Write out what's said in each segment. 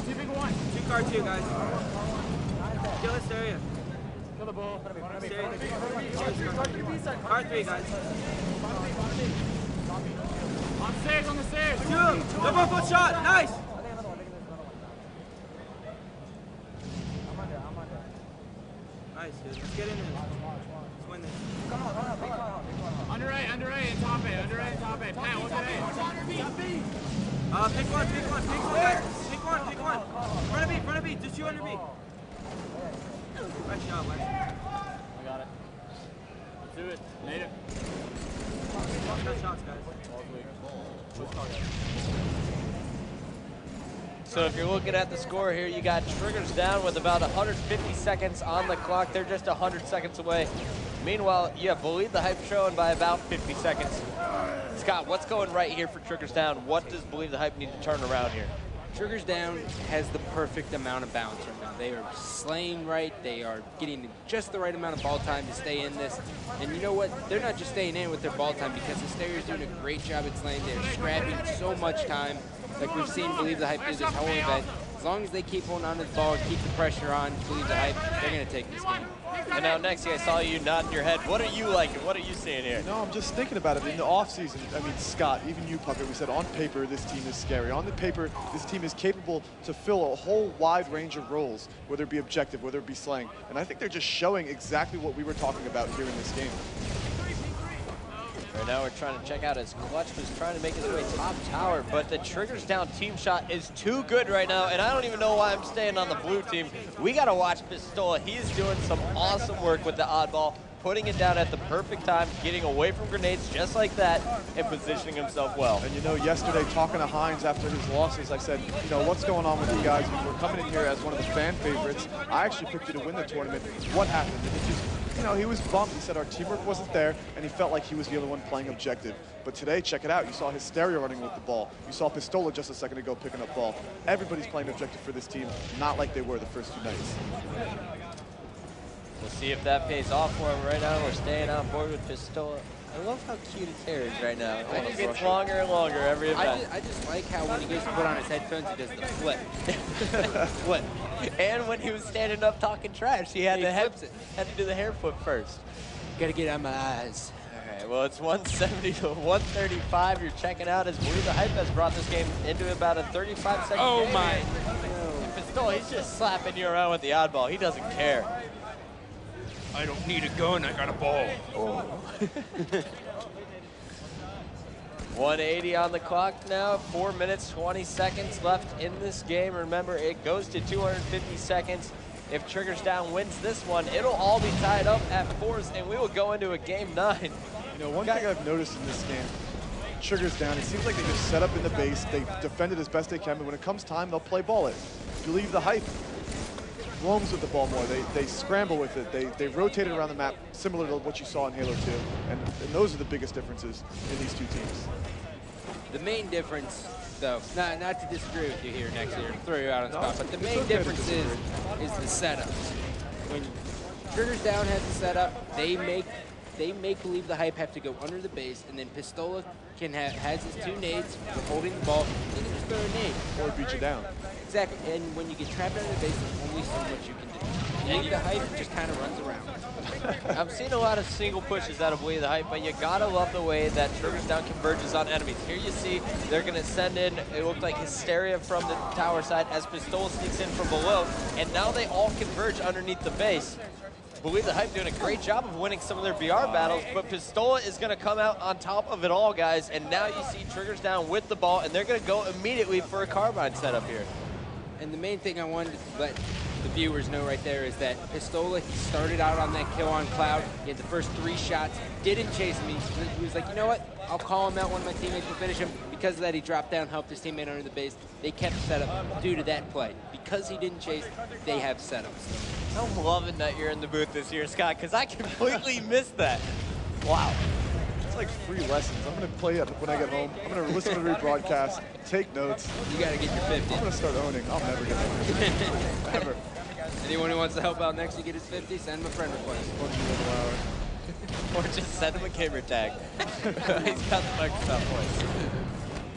one, two big one. Two car two, guys. Kill Hysteria. Kill the bull. Car three, guys. On stairs, on the stairs. Two. Double foot shot. Nice. Nice, dude. Let's get in there. Let's win this. Under A, and top A, under A, and top A. Pat, what's that A? Pick one, guys. Pick one. Front of B, just two under B. Nice job, Lex. I got it. Let's do it. Made it. Nice shots, guys. So if you're looking at the score here, you got Triggers down with about 150 seconds on the clock. They're just 100 seconds away. Meanwhile, you have Believe the Hype trailing by about 50 seconds. Scott, what's going right here for Triggers down? What does Believe the Hype need to turn around here? Triggers down has the perfect amount of balance right now. They are slaying right. They are getting just the right amount of ball time to stay in this. And you know what? They're not just staying in with their ball time because Hysteria's doing a great job at slaying. They're scrapping so much time. Like we've seen Believe the Hype do this whole event. As long as they keep holding on to the ball, keep the pressure on, Believe the Hype, they're going to take this game. And now next, I saw you nodding your head. What are you liking? What are you seeing here? No, I'm just thinking about it. In the offseason, I mean, Scott, even you, Puppet, we said on paper this team is scary. On the paper, this team is capable to fill a whole wide range of roles, whether it be objective, whether it be slaying. And I think they're just showing exactly what we were talking about here in this game. Right now we're trying to check out as Clutch was trying to make his way top tower, but the Triggers down team shot is too good right now, and I don't even know why I'm staying on the blue team. We got to watch Pistola. He is doing some awesome work with the oddball, putting it down at the perfect time, getting away from grenades just like that, and positioning himself well. And you know, yesterday talking to Hines after his losses, I said, you know, what's going on with you guys? We're coming in here as one of the fan favorites. I actually picked you to win the tournament. What happened? And it just, you know, he was bummed. He said our teamwork wasn't there, and he felt like he was the only one playing objective. But today, check it out. You saw Hysteria running with the ball. You saw Pistola just a second ago picking up ball. Everybody's playing objective for this team, not like they were the first two nights. We'll see if that pays off for him right now. We're staying on board with Pistola. I love how cute his hair is right now. It gets longer and longer every event. I just like how when he goes to put on his headphones, he does the flip. Flip. And when he was standing up talking trash, he had to do the hair flip first. Gotta get on my eyes. All right, well, it's 170 to 135. You're checking out as Believe the Hype has brought this game into about a 35-second game. Oh my. And Pistola, he's just slapping you around with the oddball. He doesn't care. I don't need a gun, I got a ball. Oh. 180 on the clock now, 4 minutes, 20 seconds left in this game. Remember, it goes to 250 seconds. If Triggers down wins this one, it'll all be tied up at 4s, and we will go into a game 9. You know, one thing I've noticed in this game, Triggers down, it seems like they just set up in the base, they defend it as best they can, but when it comes time, they'll play ball it. Believe the Hype roams with the ball more. They scramble with it. They rotate it around the map, similar to what you saw in Halo 2. And those are the biggest differences in these two teams. The main difference, though, not to disagree with you here next year, throw you out on the spot, but the main difference is the setups. When Triggers down has the setup, they make Believe the Hype have to go under the base, and then Pistola has his two nades for holding the ball. He can just throw a nade. Or beat you down. Exactly, and when you get trapped under the base, there's only so much you can do. Believe the Hype just kind of runs around. I'm seeing a lot of single pushes out of Believe the Hype, but you gotta love the way that Triggers down converges on enemies. Here you see they're gonna send in, it looked like Hysteria from the tower side as Pistola sneaks in from below, and now they all converge underneath the base. Believe the Hype doing a great job of winning some of their BR battles, but Pistola is going to come out on top of it all, guys. And now you see Triggers down with the ball, and they're going to go immediately for a carbine setup here. And the main thing I wanted to let the viewers know right there is that Pistola, he started out on that kill on Cloud. He had the first 3 shots, didn't chase him. He was like, you know what? I'll call him out. One of my teammates will finish him. Because of that, he dropped down, helped his teammate under the base. They kept setup due to that play. Because he didn't chase, they have setups. I'm loving that you're in the booth this year, Scott, because I completely missed that. Wow. It's like free lessons. I'm going to play it when I get home. I'm going to listen to the rebroadcast, take notes. You got to get your 50. I'm going to start owning. I'll never get that. Ever. Anyone who wants to help out next to get his 50, send him a friend request. Or just send him a gamer tag. He's got the Microsoft voice.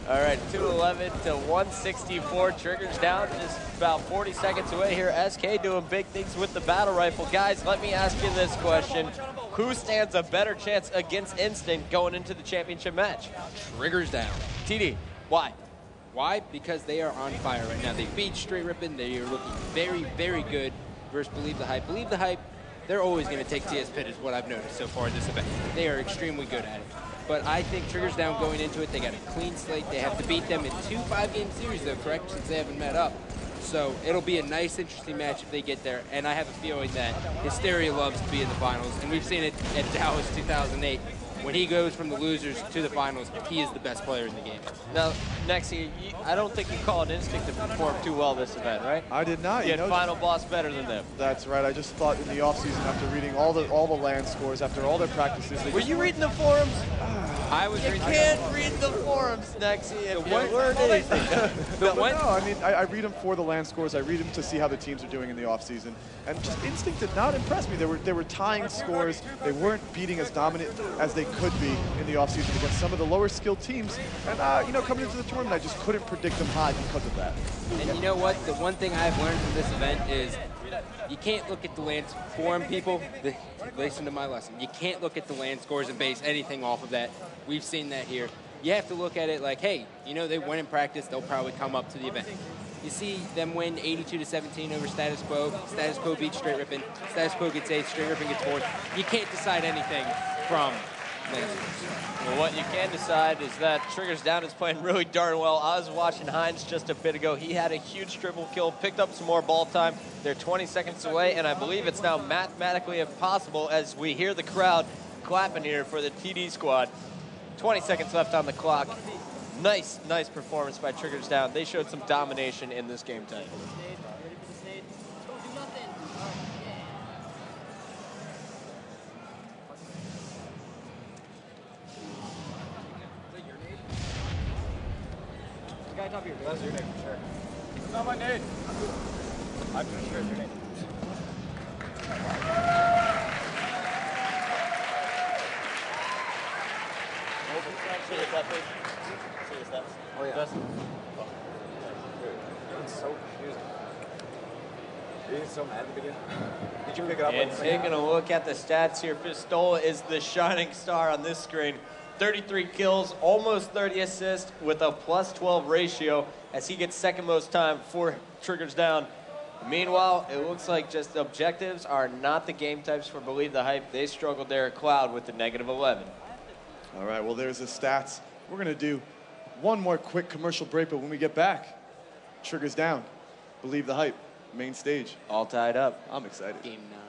All right, 211 to 164. Triggers down, just about 40 seconds away here. SK doing big things with the battle rifle. Guys, let me ask you this question. Who stands a better chance against Instinct going into the championship match? Triggers down. TD, why? Why? Because they are on fire right now. They beat Straight Rippin. They are looking very, very good versus Believe the Hype. Believe the Hype, they're always going to take TS Pit is what I've noticed so far in this event. They are extremely good at it. But I think Triggers down going into it, they got a clean slate. They have to beat them in 2 5-game series, though, correct? Since they haven't met up. So it'll be a nice, interesting match if they get there. And I have a feeling that Hysteria loves to be in the finals. And we've seen it at Dallas 2008. When he goes from the losers to the finals, he is the best player in the game. Now, Nexi, I don't think you called Instinct to perform too well this event, right? I did not. You had Final Boss better than them. That's right. I just thought in the offseason, after reading all the land scores, after all their practices. Were you reading the forums? I was reading. You can't read the forums, Nexi, if you learned anything. No, I mean, I read them for the land scores. I read them to see how the teams are doing in the offseason. And just Instinct did not impress me. They were tying scores. They weren't beating as dominant as they could be in the offseason against some of the lower skilled teams. And, you know, coming into the tournament, I just couldn't predict them high because of that. And you know what? The one thing I've learned from this event is you can't look at the land forum people. Listen to my lesson. You can't look at the land scores and base anything off of that. We've seen that here. You have to look at it like, hey, you know, they went in practice. They'll probably come up to the event. You see them win 82-17 over Status Quo. Status Quo beats Straight Rippin. Status Quo gets 8th. Straight Rippin gets 4th. You can't decide anything from land scores. Well, what you can decide is that Triggers Down is playing really darn well. I was watching Hines just a bit ago. He had a huge triple kill, picked up some more ball time. They're 20 seconds away, and I believe it's now mathematically impossible as we hear the crowd clapping here for the TD squad. 20 seconds left on the clock. Nice performance by Triggers Down. They showed some domination in this game tonight. The guy top here. That's your name for sure. It's not my name. I'm pretty sure it's your name. Oh, yeah. It's so confusing. Are you so mad at the beginning? Did you pick it up? And taking a look at the stats here, Pistola is the shining star on this screen. 33 kills, almost 30 assists with a +12 ratio as he gets second most time for Triggers Down. Meanwhile, it looks like just objectives are not the game types for Believe the Hype. They struggled there at Cloud with the -11. All right, well, there's the stats. We're going to do one more quick commercial break, but when we get back, Triggers Down, Believe the Hype, main stage. All tied up. I'm excited. Game 9.